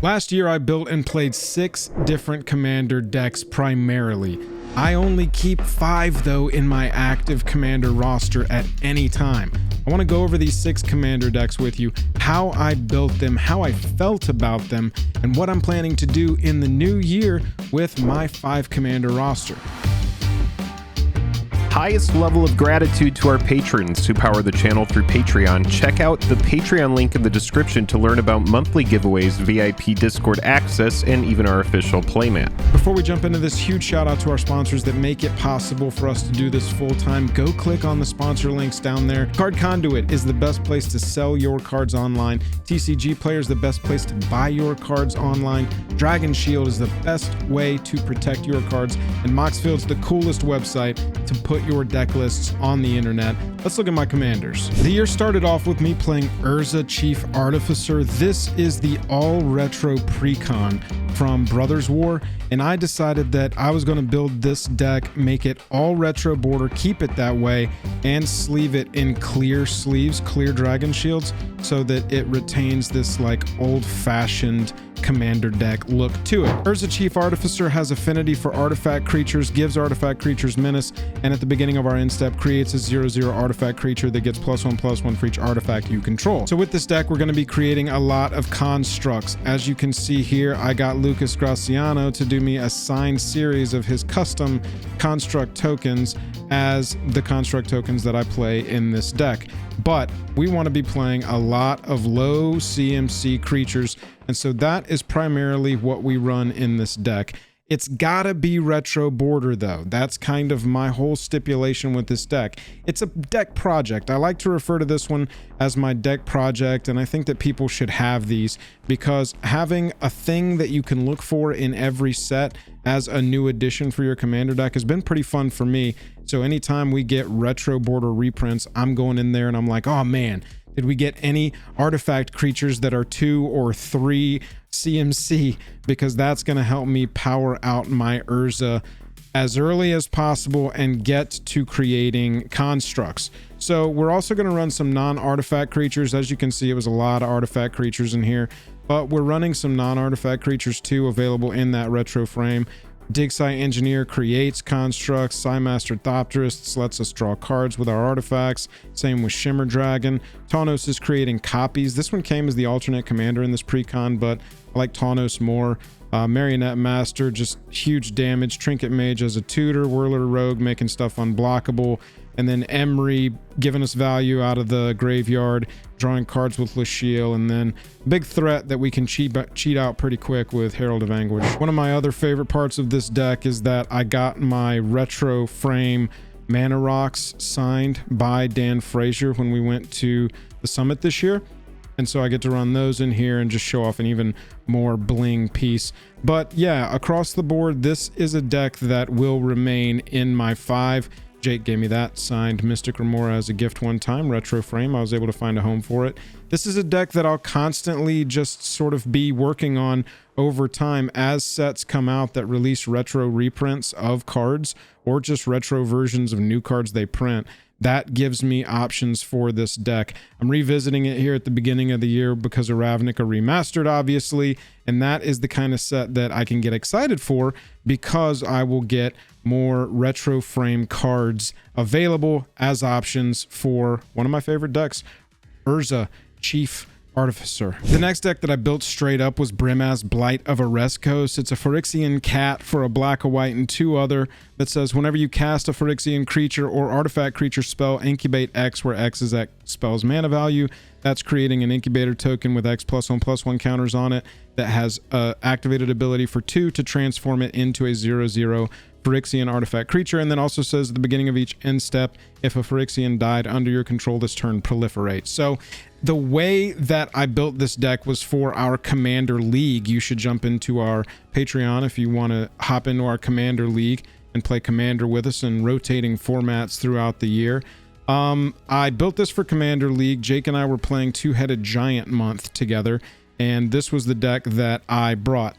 Last year, I built and played 6 different commander decks primarily. I only keep 5 though in my active commander roster at any time. I want to go over these 6 commander decks with you, how I built them, how I felt about them, and what I'm planning to do in the new year with my 5 commander roster. Highest level of gratitude to our patrons who power the channel through Patreon. Check out the Patreon link in the description to learn about monthly giveaways, VIP Discord access, and even our official playmat. Before we jump into this, huge shout out to our sponsors that make it possible for us to do this full time. Go click on the sponsor links down there. Card Conduit is the best place to sell your cards online. TCG Player is the best place to buy your cards online. Dragon Shield is the best way to protect your cards. And Moxfield's the coolest website to put your deck lists on the internet. Let's look at my commanders. The year started off with me playing Urza Chief Artificer. This is the all retro precon from Brothers War, and I decided that I was going to build this deck, make it all retro border, keep it that way, and sleeve it in clear sleeves, clear dragon shields, so that it retains this like old-fashioned commander deck look to it. Urza Chief Artificer has affinity for artifact creatures, gives artifact creatures menace, and at the beginning of our end step creates a 0/0 artifact creature that gets +1/+1 for each artifact you control. So with this deck, we're going to be creating a lot of constructs. As you can see here, I got Lucas Graciano to do me a signed series of his custom construct tokens as the construct tokens that I play in this deck. But we want to be playing a lot of low CMC creatures, and so that is primarily what we run in this deck. It's gotta be retro border though. That's kind of my whole stipulation with this deck. It's a deck project. I like to refer to this one as my deck project, and I think that people should have these because having a thing that you can look for in every set as a new addition for your commander deck has been pretty fun for me. So anytime we get retro border reprints, I'm going in there and I'm like, oh man, did we get any artifact creatures that are 2 or 3 CMC? Because that's going to help me power out my Urza as early as possible and get to creating constructs. So we're also going to run some non-artifact creatures. As you can see, it was a lot of artifact creatures in here, but we're running some non-artifact creatures too available in that retro frame. Digsite Engineer creates constructs. Psymaster Thopterists lets us draw cards with our artifacts. Same with Shimmer Dragon. Tawnos is creating copies. This one came as the alternate commander in this precon, but I like Tawnos more. Marionette Master, just huge damage. Trinket Mage as a tutor. Whirler Rogue making stuff unblockable. And then Emery giving us value out of the graveyard, drawing cards with Lashiel, and then big threat that we can cheat out pretty quick with Herald of Anguish. One of my other favorite parts of this deck is that I got my retro frame Mana Rocks signed by Dan Frazier when we went to the summit this year. And so I get to run those in here and just show off an even more bling piece. But yeah, across the board, this is a deck that will remain in my 5. Jake gave me that signed Mystic Remora as a gift one time, retro frame. I was able to find a home for it. This is a deck that I'll constantly just sort of be working on over time as sets come out that release retro reprints of cards or just retro versions of new cards they print. That gives me options for this deck. I'm revisiting it here at the beginning of the year because of Ravnica Remastered, obviously, and that is the kind of set that I can get excited for because I will get more retro frame cards available as options for one of my favorite decks, Urza Chief Artificer. The next deck that I built straight up was Brimaz Blight of Oreskos. It's a Phyrexian cat for a black, a white, and 2 other that says whenever you cast a Phyrexian creature or artifact creature spell, incubate X, where X is that spell's mana value. That's creating an incubator token with X +1/+1 counters on it that has activated ability for 2 to transform it into a 0/0 Phyrexian artifact creature, and then also says at the beginning of each end step, if a Phyrexian died under your control this turn, proliferate. So the way that I built this deck was for our Commander League. You should jump into our Patreon if you want to hop into our Commander League and play Commander with us in rotating formats throughout the year. I built this for Commander League. Jake and I were playing Two-Headed Giant month together, and this was the deck that I brought.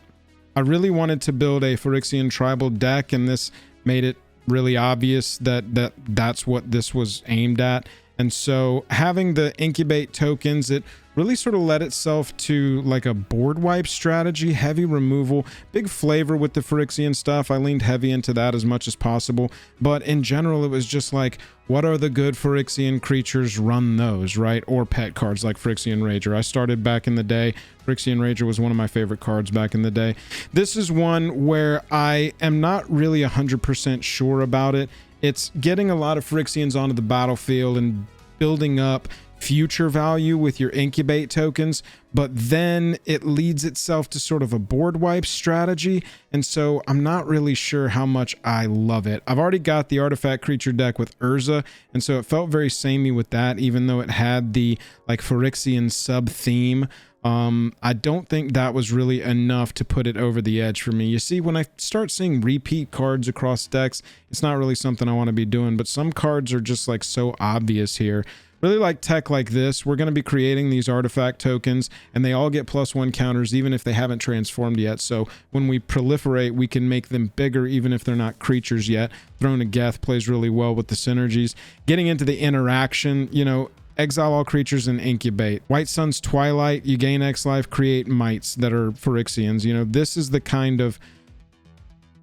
I really wanted to build a Phyrexian tribal deck, and this made it really obvious that that's what this was aimed at. And so having the incubate tokens, it really sort of led itself to like a board wipe strategy, heavy removal, big flavor with the Phyrexian stuff. I leaned heavy into that as much as possible, but in general it was just like, what are the good Phyrexian creatures? Run those, right? Or pet cards like Phyrexian Rager. I started back in the day. Phyrexian Rager was one of my favorite cards back in the day. This is one where I am not really 100% sure about it. It's getting a lot of Phyrexians onto the battlefield and building up future value with your incubate tokens, but then it leads itself to sort of a board wipe strategy, and so I'm not really sure how much I love it. I've already got the artifact creature deck with Urza, and so it felt very samey with that, even though it had the like Phyrexian sub theme. I don't think that was really enough to put it over the edge for me. You see, when I start seeing repeat cards across decks, it's not really something I want to be doing, but some cards are just like so obvious here. Really like tech like this. We're going to be creating these artifact tokens, and they all get +1 counters even if they haven't transformed yet. So when we proliferate, we can make them bigger even if they're not creatures yet. Throne of Geth plays really well with the synergies. Getting into the interaction, you know, exile all creatures and incubate. White Sun's Twilight, you gain X life, create mites that are Phyrexians. You know, this is the kind of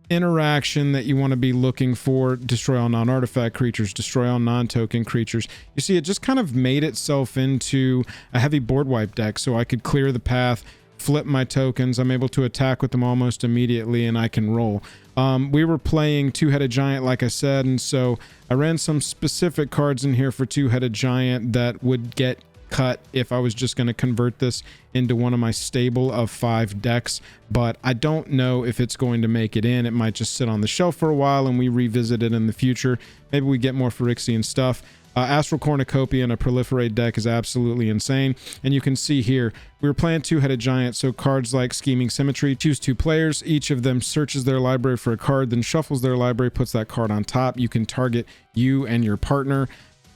interaction that you want to be looking for. Destroy all non-artifact creatures, destroy all non-token creatures. You see, it just kind of made itself into a heavy board wipe deck, so I could clear the path, flip my tokens, I'm able to attack with them almost immediately, and I can roll. We were playing Two-Headed Giant, like I said, and so I ran some specific cards in here for Two-Headed Giant that would get cut if I was just going to convert this into one of my stable of 5 decks, but I don't know if it's going to make it in. It might just sit on the shelf for a while and we revisit it in the future. Maybe we get more Phyrexian stuff. Astral Cornucopia in a proliferate deck is absolutely insane, and you can see here we were playing Two-Headed Giant, so cards like Scheming Symmetry, choose 2 players, each of them searches their library for a card, then shuffles their library, puts that card on top. You can target you and your partner.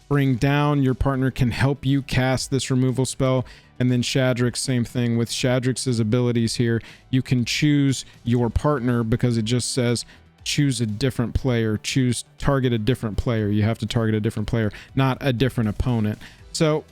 Bring down, your partner can help you cast this removal spell. And then Shadrix, same thing with Shadrix's abilities here. You can choose your partner because it just says choose a different player, target a different player. You have to target a different player, not a different opponent. So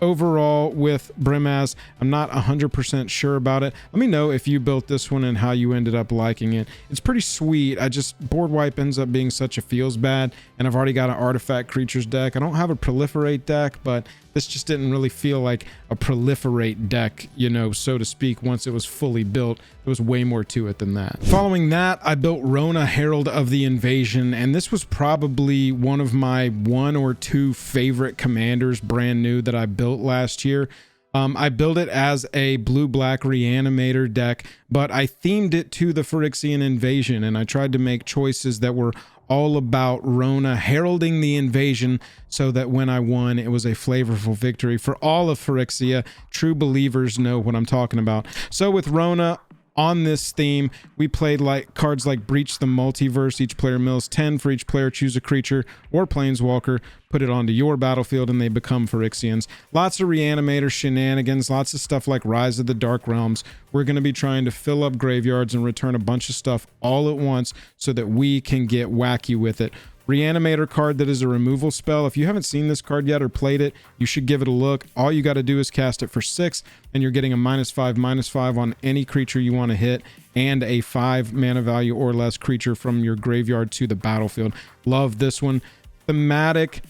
overall with Brimaz, I'm not 100% sure about it. Let me know if you built this one and how you ended up liking it. It's pretty sweet. Board wipe ends up being such a feels bad, and I've already got an artifact creatures deck. I don't have a proliferate deck, but this just didn't really feel like a proliferate deck, you know, so to speak. Once it was fully built, there was way more to it than that. Following that, I built Rona, Herald of the Invasion, and this was probably one of my 1 or 2 favorite commanders brand new that I built last year. I built it as a blue-black reanimator deck, but I themed it to the Phyrexian invasion, and I tried to make choices that were all about Rona heralding the invasion so that when I won, it was a flavorful victory for all of Phyrexia. True believers know what I'm talking about. So with Rona, on this theme, we played like cards like Breach the Multiverse. Each player mills 10 for each player. Choose a creature or planeswalker, put it onto your battlefield, and they become Phyrexians. Lots of reanimator shenanigans, lots of stuff like Rise of the Dark Realms. We're going to be trying to fill up graveyards and return a bunch of stuff all at once so that we can get wacky with it. Reanimator card that is a removal spell. If you haven't seen this card yet or played it, you should give it a look. All you got to do is cast it for 6, and you're getting a -5/-5 on any creature you want to hit, and a 5 mana value or less creature from your graveyard to the battlefield. Love this one. Thematic.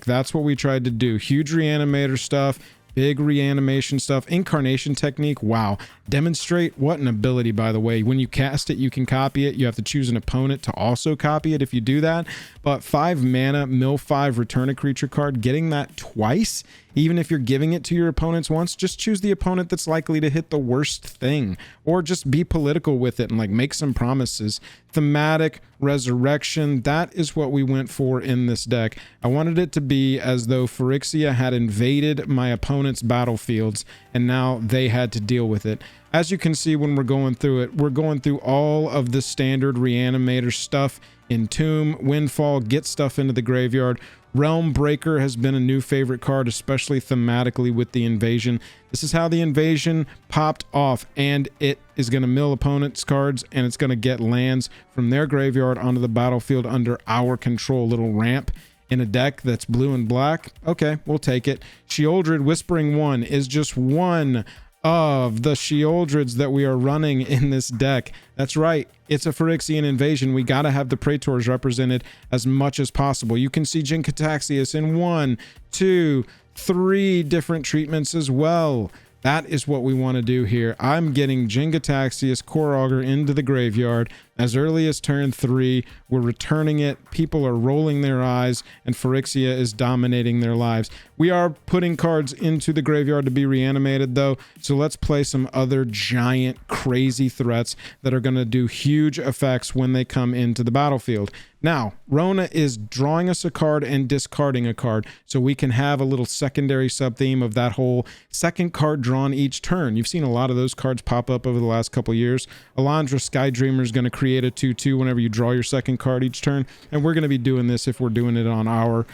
That's what we tried to do. Huge reanimator stuff. Big reanimation stuff. Incarnation technique. Wow. Demonstrate. What an ability, by the way. When you cast it, you can copy it. You have to choose an opponent to also copy it if you do that. But 5 mana, mill 5, return a creature card. Getting that twice, even if you're giving it to your opponents once, just choose the opponent that's likely to hit the worst thing. Or just be political with it and like make some promises. Thematic, resurrection. That is what we went for in this deck. I wanted it to be as though Phyrexia had invaded my opponent's battlefields and now they had to deal with it. As you can see when we're going through it, we're going through all of the standard reanimator stuff. Entomb, Windfall, get stuff into the graveyard. Realm Breaker has been a new favorite card, especially thematically with the invasion. This is how the invasion popped off, and it is going to mill opponents' cards, and it's going to get lands from their graveyard onto the battlefield under our control. Little ramp. in a deck that's blue and black. Okay, we'll take it. Sheoldred Whispering One is just one of the Sheoldreds that we are running in this deck. That's right, it's a Phyrexian invasion. We gotta have the Praetors represented as much as possible. You can see Jin-Gitaxias in 1, 2, 3 different treatments as well. That is what we want to do here. I'm getting Jin-Gitaxias Core Augur into the graveyard as early as turn 3. We're returning it. People are rolling their eyes, and Phyrexia is dominating their lives. We are putting cards into the graveyard to be reanimated, though, so let's play some other giant, crazy threats that are going to do huge effects when they come into the battlefield. Now, Rona is drawing us a card and discarding a card, so we can have a little secondary sub-theme of that whole second card drawn each turn. You've seen a lot of those cards pop up over the last couple years. Alondra Skydreamer is going to create a 2/2 whenever you draw your second card each turn, and we're going to be doing this if we're doing it on our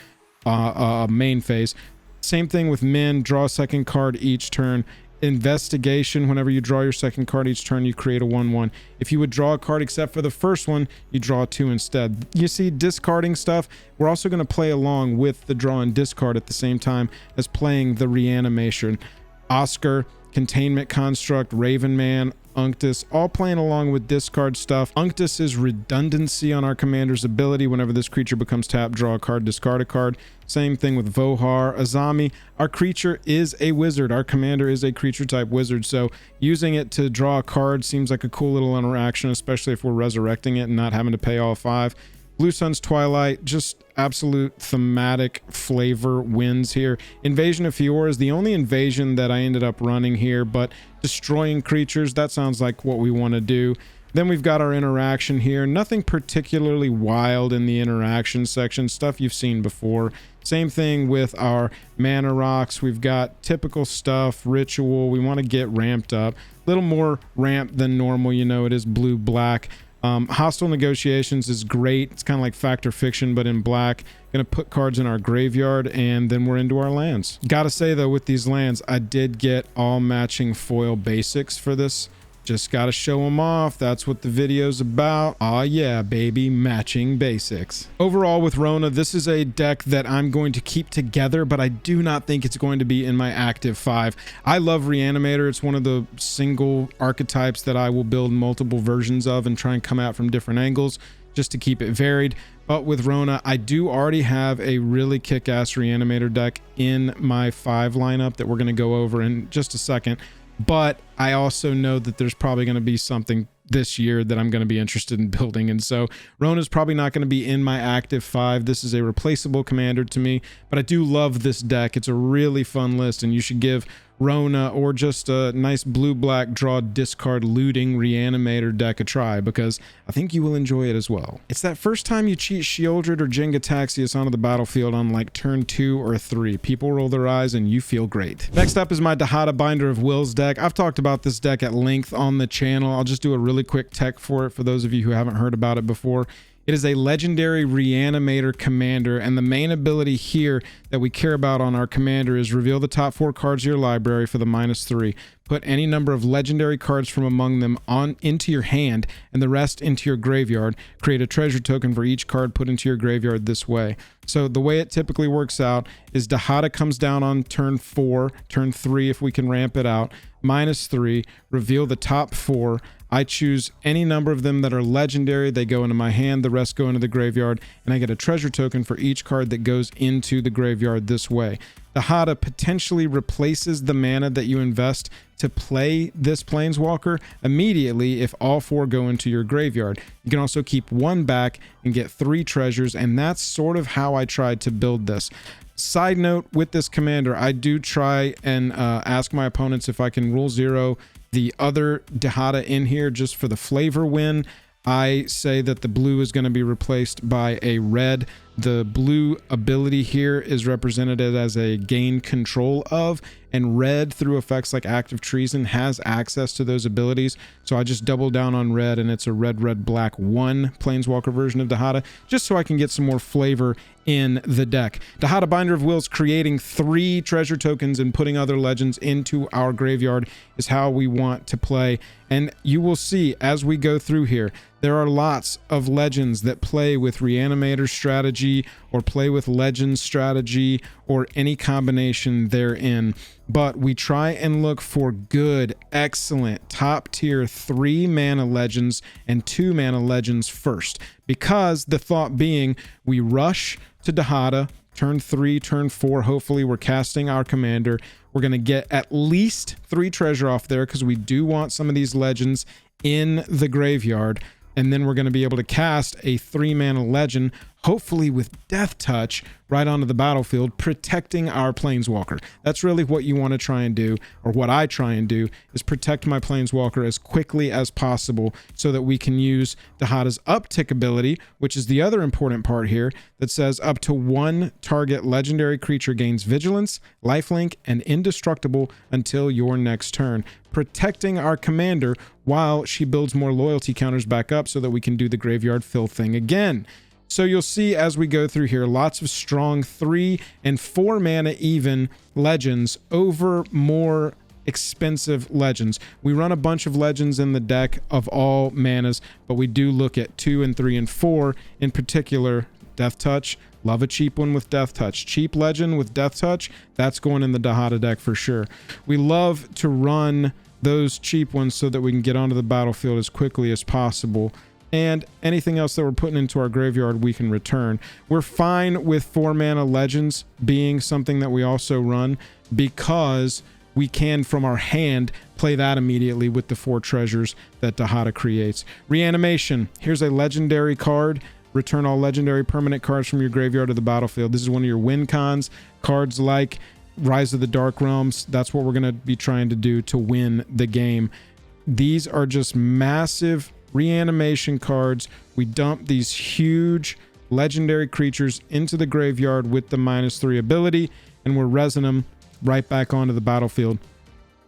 main phase. Same thing with Min, draw a second card each turn. Investigation, whenever you draw your second card each turn, you create a 1/1. If you would draw a card except for the first one, you draw 2 instead. You see, discarding stuff, we're also going to play along with the draw and discard at the same time as playing the reanimation. Oscar, Containment Construct, Raven Man, Unctus, all playing along with discard stuff. Unctus is redundancy on our commander's ability. Whenever this creature becomes tapped, draw a card, discard a card. Same thing with Vohar. Azami, our creature is a wizard. Our commander is a creature type wizard, so using it to draw a card seems like a cool little interaction, especially if we're resurrecting it and not having to pay all 5. Blue Sun's Twilight, just absolute thematic flavor wins here. Invasion of Fiora is the only invasion that I ended up running here, but destroying creatures, that sounds like what we want to do. Then we've got our interaction here. Nothing particularly wild in the interaction section, stuff you've seen before. Same thing with our mana rocks. We've got typical stuff, ritual. We want to get ramped up. A little more ramped than normal, you know, it is blue-black. Hostile Negotiations is great. It's kind of like Fact or Fiction, but in black. Gonna put cards in our graveyard, and then we're into our lands. Gotta say, though, with these lands, I did get all matching foil basics for this. Just gotta show them off. That's what the video's about. Aw yeah, baby, matching basics. Overall, with Rona, this is a deck that I'm going to keep together, but I do not think it's going to be in my active 5. I love Reanimator. It's one of the single archetypes that I will build multiple versions of and try and come at from different angles just to keep it varied. But with Rona, I do already have a really kick-ass Reanimator deck in my 5 lineup that we're going to go over in just a second. But I also know that there's probably going to be something this year that I'm going to be interested in building, and so Rona's probably not going to be in my active 5. This is a replaceable commander to me, but I do love this deck. It's a really fun list, and you should give Rona or just a nice blue-black draw discard looting reanimator deck a try, because I think you will enjoy it as well. It's that first time you cheat Sheoldred or Jin-Gitaxias onto the battlefield on like turn 2 or 3. People roll their eyes and you feel great. Next up is my Dada Binder of Wills deck. I've talked about this deck at length on the channel. I'll just do a really quick tech for it for those of you who haven't heard about it before. It is a legendary reanimator commander, and the main ability here that we care about on our commander is reveal the top 4 cards of your library for the -3. Put any number of legendary cards from among them into your hand and the rest into your graveyard. Create a treasure token for each card put into your graveyard this way. So the way it typically works out is Dada comes down on turn 4, turn 3 if we can ramp it out, -3, reveal the top 4. I choose any number of them that are legendary. They go into my hand, the rest go into the graveyard, and I get a treasure token for each card that goes into the graveyard this way. Dada potentially replaces the mana that you invest to play this Planeswalker immediately if all 4 go into your graveyard. You can also keep 1 back and get 3 treasures, and that's sort of how I tried to build this. Side note, with this commander, I do try and ask my opponents if I can rule 0 the other Dada in here just for the flavor win. I say that the blue is going to be replaced by a red. The blue ability here is represented as a gain control of, and red through effects like Active Treason has access to those abilities. So I just double down on red, and it's a red black 1 Planeswalker version of Dada, just so I can get some more flavor in the deck. Dada Binder of Wills, creating 3 treasure tokens and putting other legends into our graveyard is how we want to play. And you will see as we go through here, There are lots of legends that play with Reanimator strategy or play with Legends strategy or any combination therein. But we try and look for good, excellent, top tier 3 mana legends and 2 mana legends first. Because the thought being, we rush to Dada, turn 3, turn 4, hopefully we're casting our commander. We're going to get at least 3 treasure off there because we do want some of these legends in the graveyard. And then we're going to be able to cast a 3 mana legend, hopefully with Death Touch, right onto the battlefield, protecting our Planeswalker. That's really what you want to try and do, or what I try and do, is protect my Planeswalker as quickly as possible so that we can use Dada's uptick ability, which is the other important part here, that says up to 1 target legendary creature gains vigilance, lifelink, and indestructible until your next turn, protecting our commander while she builds more loyalty counters back up so that we can do the graveyard fill thing again. So you'll see as we go through here, lots of strong 3 and 4 mana even legends over more expensive legends. We run a bunch of legends in the deck of all manas, but we do look at 2 and 3 and 4 in particular. Death Touch, love a cheap one with Death Touch. Cheap legend with Death Touch, that's going in the Dada deck for sure. We love to run those cheap ones so that we can get onto the battlefield as quickly as possible. And anything else that we're putting into our graveyard, we can return. We're fine with 4 mana legends being something that we also run because we can, from our hand, play that immediately with the 4 treasures that Dada creates. Reanimation. Here's a legendary card. Return all legendary permanent cards from your graveyard to the battlefield. This is one of your win cons. Cards like Rise of the Dark Realms. That's what we're going to be trying to do to win the game. These are just massive reanimation cards. We dump these huge legendary creatures into the graveyard with the -3 ability, and we're resin them right back onto the battlefield.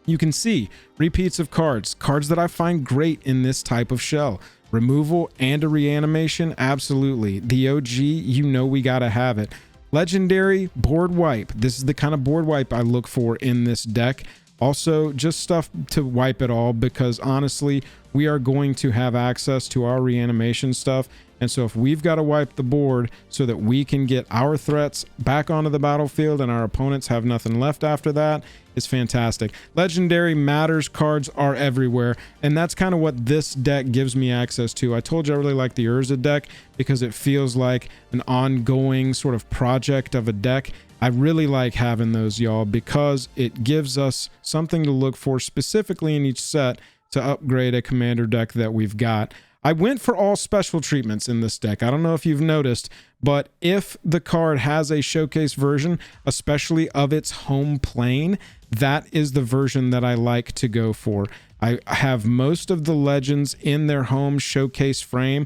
You can see repeats of cards that I find great in this type of shell. Removal and a reanimation, absolutely. The OG, you know we gotta have it. Legendary board wipe. This is the kind of board wipe I look for in this deck. Also, just stuff to wipe it all, because honestly, we are going to have access to our reanimation stuff. And so if we've got to wipe the board so that we can get our threats back onto the battlefield and our opponents have nothing left after that, is fantastic. Legendary matters cards are everywhere, and that's kind of what this deck gives me access to. I told you I really like the Urza deck because it feels like an ongoing sort of project of a deck. I really like having those, y'all, because it gives us something to look for specifically in each set to upgrade a commander deck that we've got. I went for all special treatments in this deck. I don't know if you've noticed, but if the card has a showcase version, especially of its home plane, that is the version that I like to go for. I have most of the legends in their home showcase frame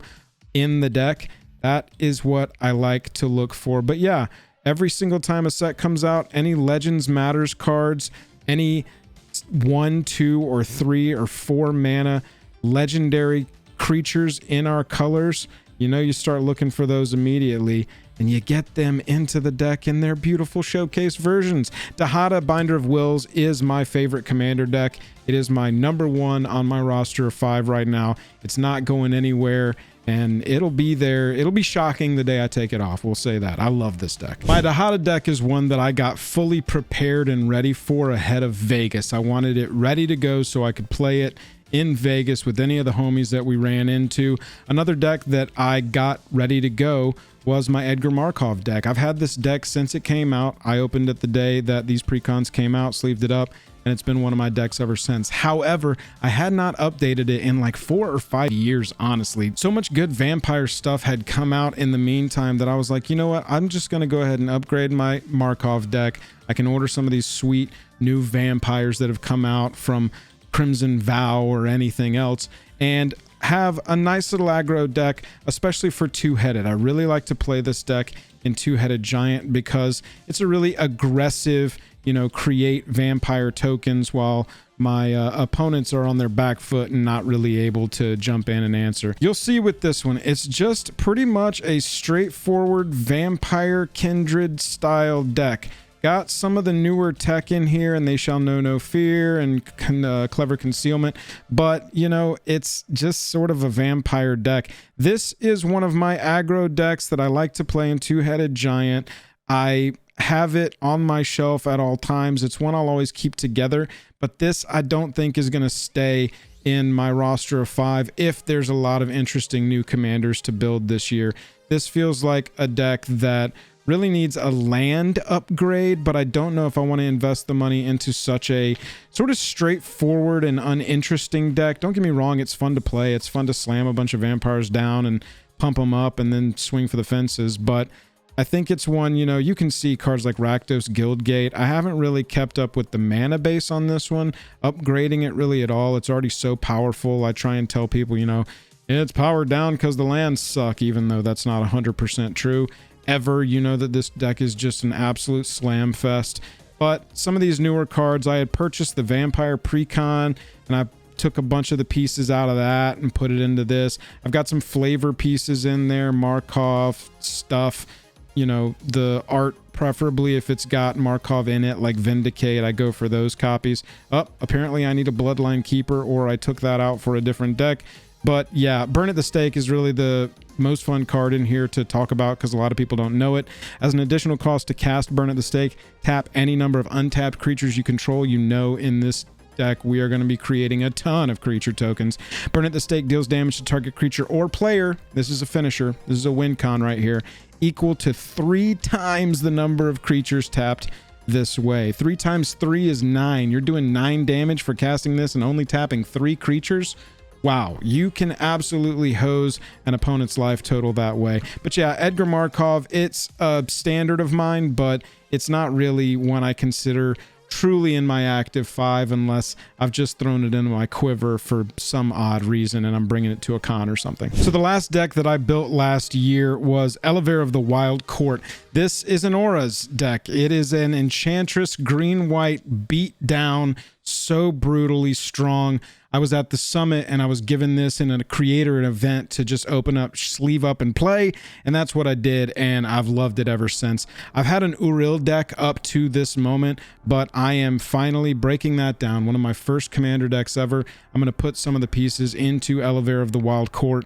in the deck. That is what I like to look for. But yeah, every single time a set comes out, any Legends Matters cards, any 1, 2, or 3, or 4 mana legendary creatures in our colors, you know, you start looking for those immediately, and you get them into the deck in their beautiful showcase versions. Dada Binder of Wills is my favorite commander deck. It is my #1 on my roster of 5 right now. It's not going anywhere, and it'll be there. It'll be shocking the day I take it off. We'll say that. I love this deck. My Dada deck is one that I got fully prepared and ready for ahead of Vegas. I wanted it ready to go so I could play it in Vegas with any of the homies that we ran into. Another deck that I got ready to go was my Edgar Marov deck. I've had this deck since it came out. I opened it the day that these precons came out, sleeved it up, and it's been one of my decks ever since. However, I had not updated it in like 4 or 5 years, honestly. So much good vampire stuff had come out in the meantime that I was like, you know what? I'm just going to go ahead and upgrade my Marov deck. I can order some of these sweet new vampires that have come out from Crimson Vow or anything else, and have a nice little aggro deck, especially for two-headed. I really like to play this deck in two-headed giant because it's a really aggressive, you know, create vampire tokens while my opponents are on their back foot and not really able to jump in and answer. You'll see with this one, it's just pretty much a straightforward vampire kindred style deck. Got some of the newer tech in here, and They Shall Know No Fear and Clever Concealment, but you know, it's just sort of a vampire deck. This is one of my aggro decks that I like to play in Two-Headed Giant. I have it on my shelf at all times. It's one I'll always keep together, but this I don't think is going to stay in my roster of 5 if there's a lot of interesting new commanders to build this year. This feels like a deck that really needs a land upgrade, but I don't know if I want to invest the money into such a sort of straightforward and uninteresting deck. Don't get me wrong, it's fun to play. It's fun to slam a bunch of vampires down and pump them up and then swing for the fences, but I think it's one, you know, you can see cards like Rakdos Guildgate. I haven't really kept up with the mana base on this one, upgrading it really at all. It's already so powerful. I try and tell people, you know, it's powered down because the lands suck, even though that's not 100% true. Ever, you know that this deck is just an absolute slam fest. But some of these newer cards, I had purchased the Vampire Precon, and I took a bunch of the pieces out of that and put it into this. I've got some flavor pieces in there, Markov stuff, you know, the art, preferably if it's got Markov in it, like Vindicate, I go for those copies. Apparently I need a Bloodline Keeper, or I took that out for a different deck. But yeah, Burn at the Stake is really the most fun card in here to talk about because a lot of people don't know it. As an additional cost to cast Burn at the Stake, tap any number of untapped creatures you control. You know, in this deck we are going to be creating a ton of creature tokens. Burn at the Stake deals damage to target creature or player. This is a finisher. This is a win con right here. Equal to 3 times the number of creatures tapped this way. 3 times 3 is 9. You're doing 9 damage for casting this and only tapping 3 creatures. Wow, you can absolutely hose an opponent's life total that way. But yeah, Edgar Marov, it's a standard of mine, but it's not really one I consider truly in my active 5 unless I've just thrown it into my quiver for some odd reason and I'm bringing it to a con or something. So the last deck that I built last year was Elev of the Wild Court. This is an Auras deck. It is an Enchantress green-white beat down, so brutally strong. I was at the summit and I was given this in a creator event to just open up, sleeve up and play, and that's what I did, and I've loved it ever since. I've had an Uril deck up to this moment, but I am finally breaking that down. One of my first commander decks ever. I'm going to put some of the pieces into Elev of the Wild Court.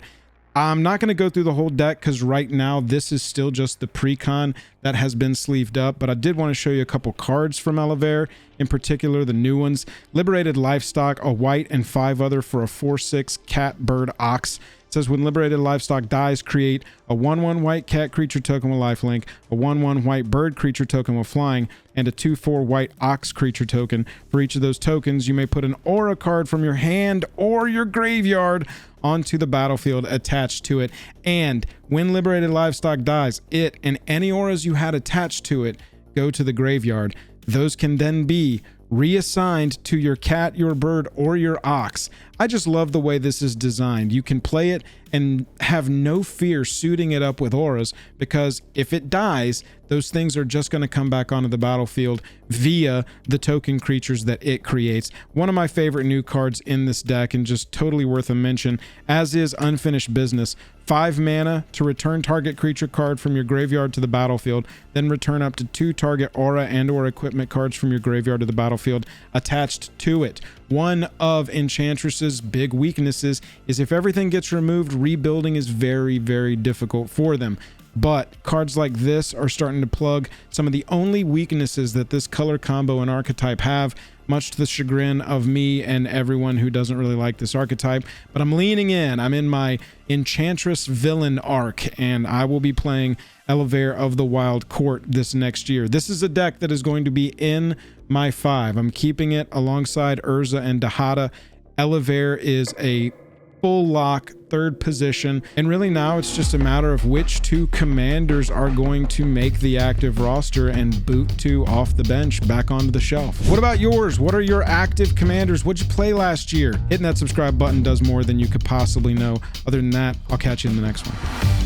I'm not going to go through the whole deck because right now this is still just the pre-con that has been sleeved up, but I did want to show you a couple cards from Elev, in particular the new ones. Liberated Livestock, a white and 5 other for a 4/6 cat bird ox. It says when liberated livestock dies, create a 1/1 white cat creature token with lifelink, a 1/1 white bird creature token with flying, and a 2/4 white ox creature token. For each of those tokens, you may put an aura card from your hand or your graveyard onto the battlefield attached to it. And when liberated livestock dies, it and any auras you had attached to it go to the graveyard. Those can then be reassigned to your cat, your bird, or your ox. I just love the way this is designed. You can play it and have no fear suiting it up with auras, because if it dies, those things are just going to come back onto the battlefield via the token creatures that it creates. One of my favorite new cards in this deck, and just totally worth a mention, as is Unfinished Business. 5 mana to return target creature card from your graveyard to the battlefield, then return up to 2 target aura and or equipment cards from your graveyard to the battlefield attached to it. One of Enchantress's big weaknesses is if everything gets removed, rebuilding is very, very difficult for them. But cards like this are starting to plug some of the only weaknesses that this color combo and archetype have, much to the chagrin of me and everyone who doesn't really like this archetype. But I'm leaning in. I'm in my Enchantress villain arc, and I will be playing Elev of the Wild Court this next year. This is a deck that is going to be in my 5. I'm keeping it alongside Urza and Dada. Elev is a full lock 3rd position, and really now it's just a matter of which 2 commanders are going to make the active roster and boot 2 off the bench back onto the shelf. What about yours? What are your active commanders? What'd you play last year? Hitting that subscribe button does more than you could possibly know. Other than that, I'll catch you in the next one.